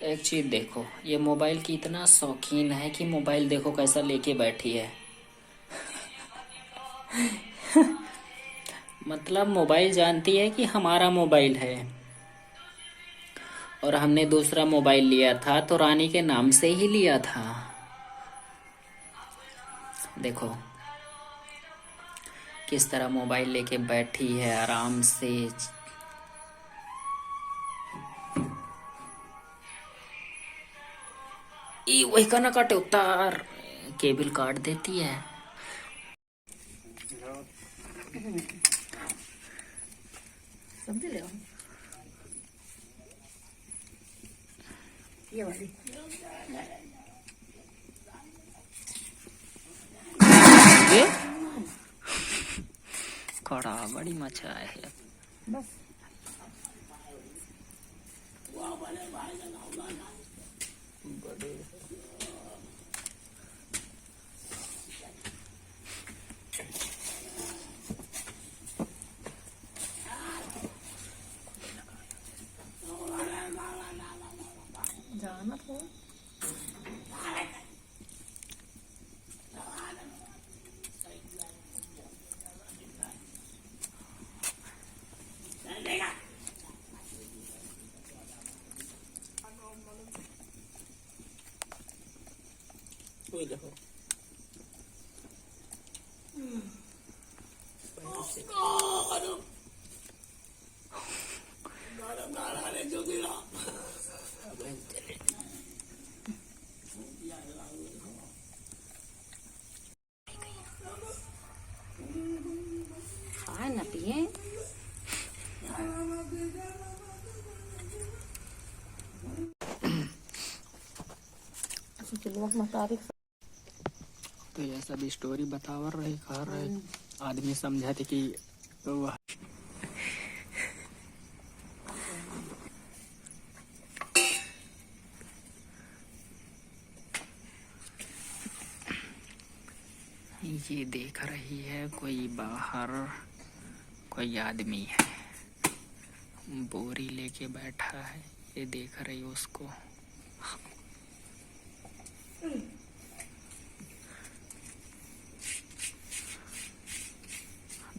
एक चीज देखो, ये मोबाइल की इतना शौकीन है कि मोबाइल देखो कैसा लेके बैठी है। मतलब मोबाइल जानती है कि हमारा मोबाइल है, और हमने दूसरा मोबाइल लिया था तो रानी के नाम से ही लिया था। देखो किस तरह मोबाइल लेके बैठी है आराम से। वही का ना काटे, उतार केबल काट देती है। सब्जी ले आओ। ये वाली ये कड़ा बड़ी मचा है। बस जाना तो कोई देखो खाए ना पिए। तो ये सब स्टोरी बतावर रही खा रहे आदमी समझाते कि वह ये देख रही है कोई बाहर, कोई आदमी है बोरी लेके बैठा है, ये देख रही उसको।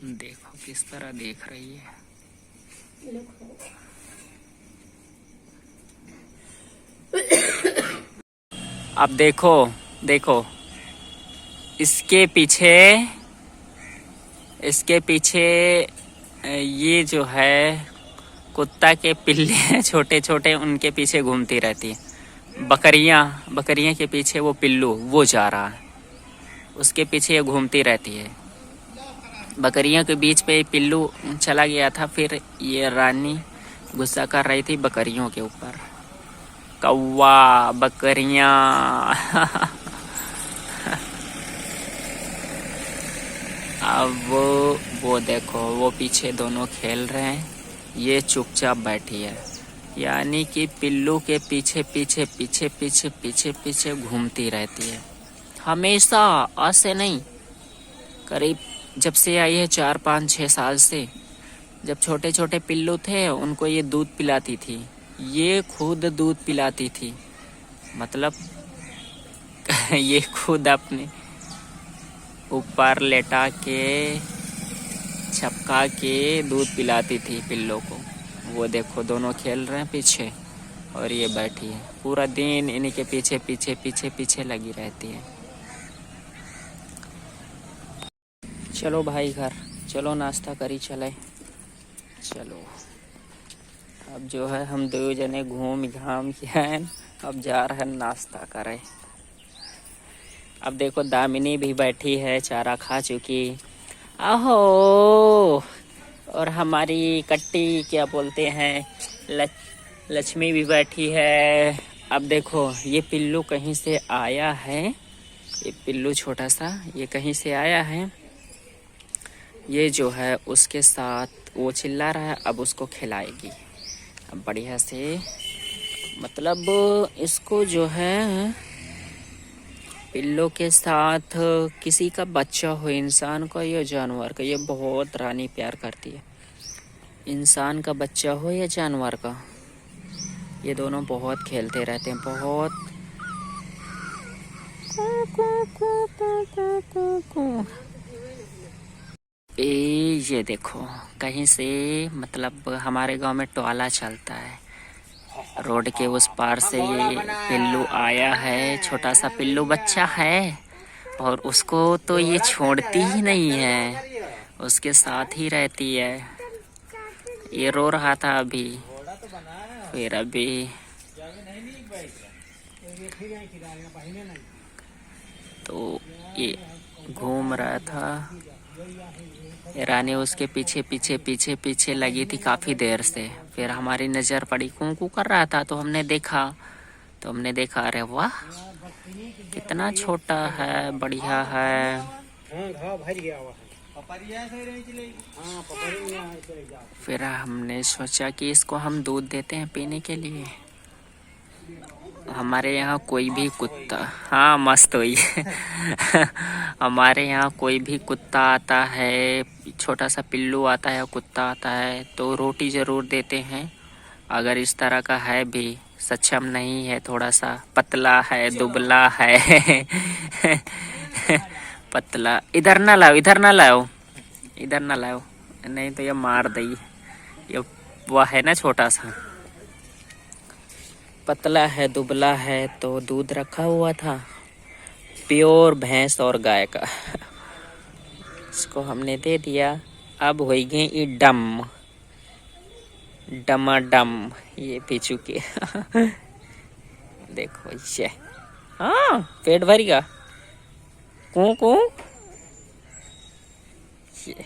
देखो किस तरह देख रही है। अब देखो देखो इसके पीछे ये जो है कुत्ता के पिल्ले छोटे छोटे, उनके पीछे घूमती रहती है। बकरियां के पीछे वो पिल्लू वो जा रहा है, उसके पीछे ये घूमती रहती है। बकरियों के बीच पे पिल्लू चला गया था, फिर ये रानी गुस्सा कर रही थी बकरियों के ऊपर। कौवा बकरियां अब वो देखो वो पीछे दोनों खेल रहे हैं, ये चुपचाप बैठी है। यानी कि पिल्लू के पीछे पीछे पीछे पीछे पीछे पीछे घूमती रहती है हमेशा। आज से नहीं, करीब जब से आई है 4 5 6 साल से। जब छोटे छोटे पिल्लू थे उनको ये दूध पिलाती थी, ये खुद दूध पिलाती थी। मतलब ये खुद अपने ऊपर लेटा के छपका के दूध पिलाती थी पिल्लों को। वो देखो दोनों खेल रहे हैं पीछे, और ये बैठी है पूरा दिन इन्हीं के पीछे पीछे पीछे पीछे लगी रहती है। चलो भाई घर चलो, नाश्ता करी चले। चलो अब जो है हम दो जने घूम घाम के हैं, अब जा रहे हैं नाश्ता करें। अब देखो दामिनी भी बैठी है, चारा खा चुकी। आहो, और हमारी कट्टी क्या बोलते हैं लक्ष्मी भी बैठी है। अब देखो ये पिल्लू कहीं से आया है, ये पिल्लू छोटा सा ये कहीं से आया है। ये जो है उसके साथ वो चिल्ला रहा है, अब उसको खिलाएगी अब बढ़िया से। मतलब इसको जो है पिल्लों के साथ किसी का बच्चा हो, इंसान का या जानवर का, ये बहुत रानी प्यार करती है। इंसान का बच्चा हो या जानवर का, ये दोनों बहुत खेलते रहते हैं, बहुत। ये देखो, कहीं से मतलब हमारे गांव में टोला चलता है, रोड के उस पार से ये पिल्लू आया है, छोटा सा पिल्लू बच्चा है, और उसको तो ये छोड़ती ही नहीं है, उसके साथ ही रहती है। ये रो रहा था अभी, फिर अभी तो ये घूम रहा था। रानी उसके पीछे पीछे पीछे पीछे लगी थी काफी देर से। फिर हमारी नजर पड़ी, कूं कूं कर रहा था, तो हमने देखा, अरे वाह कितना छोटा है, बढ़िया है। फिर हमने सोचा कि इसको हम दूध देते हैं पीने के लिए। हमारे यहाँ कोई भी कुत्ता, हाँ मस्त हुई हमारे यहाँ कोई भी कुत्ता आता है, छोटा सा पिल्लू आता है, कुत्ता आता है, तो रोटी ज़रूर देते हैं। अगर इस तरह का है भी, सक्षम नहीं है, थोड़ा सा पतला है, दुबला है पतला, इधर ना लाओ, इधर ना लाओ, इधर ना लाओ, नहीं तो ये मार देगी। ये वह है ना छोटा सा, पतला है, दुबला है, तो दूध रखा हुआ था प्योर भैंस और गाय का इसको हमने दे दिया। अब हो गए डम डमाडम ये पीछू के देखो ये, हाँ पेट भरेगा, कूं कूं। ये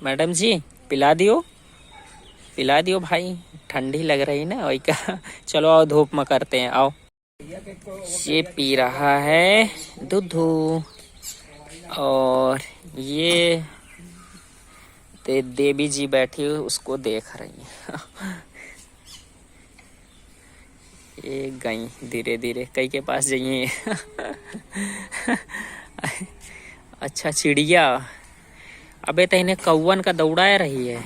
मैडम जी पिला दियो भाई, ठंडी लग रही ना वही का चलो आओ धूप में करते हैं, आओ। ये पी रहा है दूध, और ये देवी जी बैठी हुई उसको देख रही है ये गई धीरे धीरे कई के पास जाइए अच्छा चिड़िया, अबे तो इन्हें कौवन का दौड़ा रही है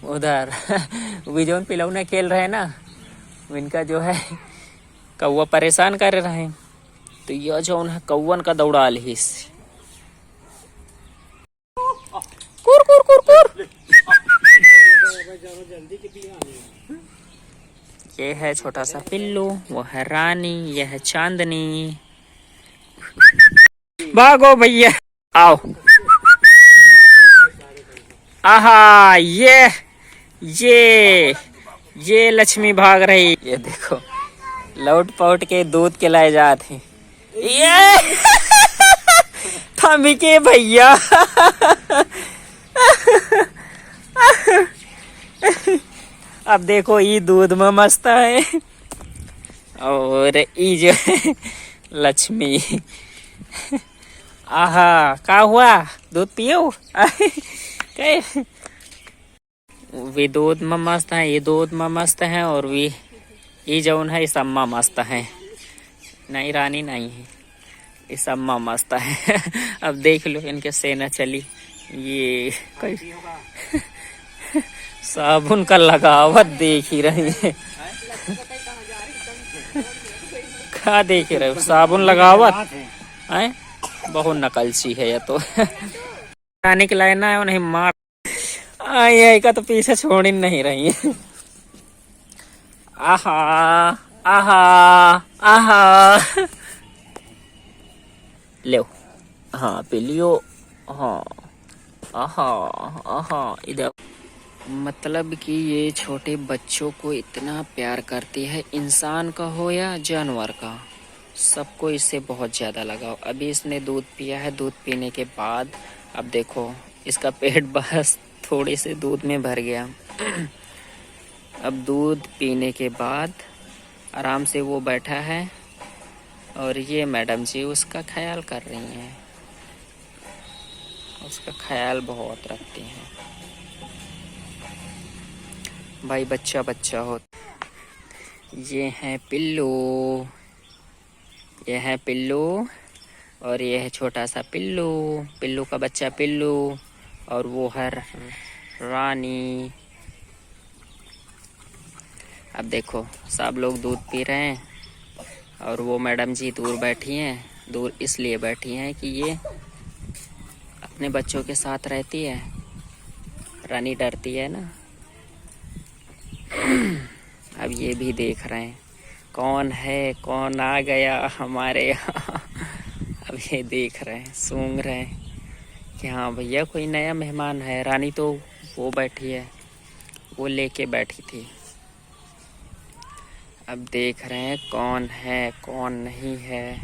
उधर विजोन पिलौने खेल रहे हैं ना, इनका जो है कौवा परेशान कर रहे हैं, तो यह जो उन्हें कौवन का दौड़ा ली कुर कुर कुर कुर। ये है छोटा सा पिल्लू, वो है रानी, यह है चांदनी। भागो भैया, आओ। आहा ये लक्ष्मी भाग रही, ये देखो लौट पौट के दूध के लाए जाते ये थमी के भैया अब देखो ये दूध में मस्त है, और ये जो है लक्ष्मी। आहा क्या हुआ, दूध पियो वे दूध में मस्त है, ये दूध में मस्त है, और ये जौन है इस अम्मा मस्त है, नहीं रानी नहीं है, इस अम्मा मस्त है अब देख लो इनके सेना चली, ये कोई साबुन का लगावत देख ही रही है क्या देख रहे हो, साबुन लगावत है, बहुत नकलची है ये तो रानी के लाए ना उन्हें मार आई का तो पीछे छोड़ ही नहीं रही है। आहा आहा आहा ले, हाँ पी लियो, हाँ आहा आहा। इधर मतलब कि ये छोटे बच्चों को इतना प्यार करती है, इंसान का हो या जानवर का, सबको इससे बहुत ज़्यादा लगाव। अभी इसने दूध पिया है, दूध पीने के बाद अब देखो इसका पेट बस थोड़े से दूध में भर गया अब दूध पीने के बाद आराम से वो बैठा है, और ये मैडम जी उसका ख्याल कर रही हैं, उसका ख्याल बहुत रखती हैं भाई, बच्चा बच्चा हो। ये है पिल्लू, ये है पिल्लू, और ये है छोटा सा पिल्लू, पिल्लू का बच्चा पिल्लू, और वो है रानी। अब देखो सब लोग दूध पी रहे हैं और वो मैडम जी दूर बैठी हैं। दूर इसलिए बैठी हैं कि ये अपने बच्चों के साथ रहती है। रानी डरती है ना। अब ये भी देख रहे हैं कौन है, कौन आ गया हमारे यहाँ। अब ये देख रहे हैं, सूंघ रहे हैं कि हाँ भैया कोई नया मेहमान है। रानी तो वो बैठी है, वो लेके बैठी थी। अब देख रहे हैं कौन है कौन नहीं है।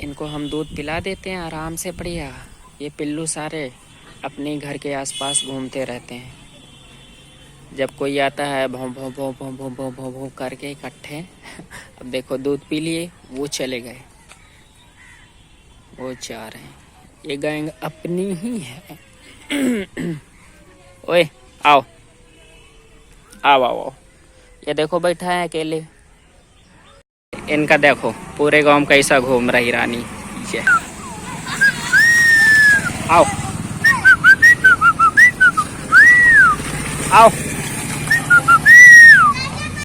इनको हम दूध पिला देते हैं आराम से बढ़िया। ये पिल्लू सारे अपने घर के आसपास घूमते रहते हैं। जब कोई आता है भों भों भों भों भों भों भों भों करके इकट्ठे। अब देखो दूध पी लिए, वो चले गए, वो जा रहे हैं। ये गैंग अपनी ही है। ओए आओ आओ आओ आओ। ये देखो बैठा है अकेले। इनका देखो पूरे गांव में कैसा घूम रही रानी। ये आओ आओ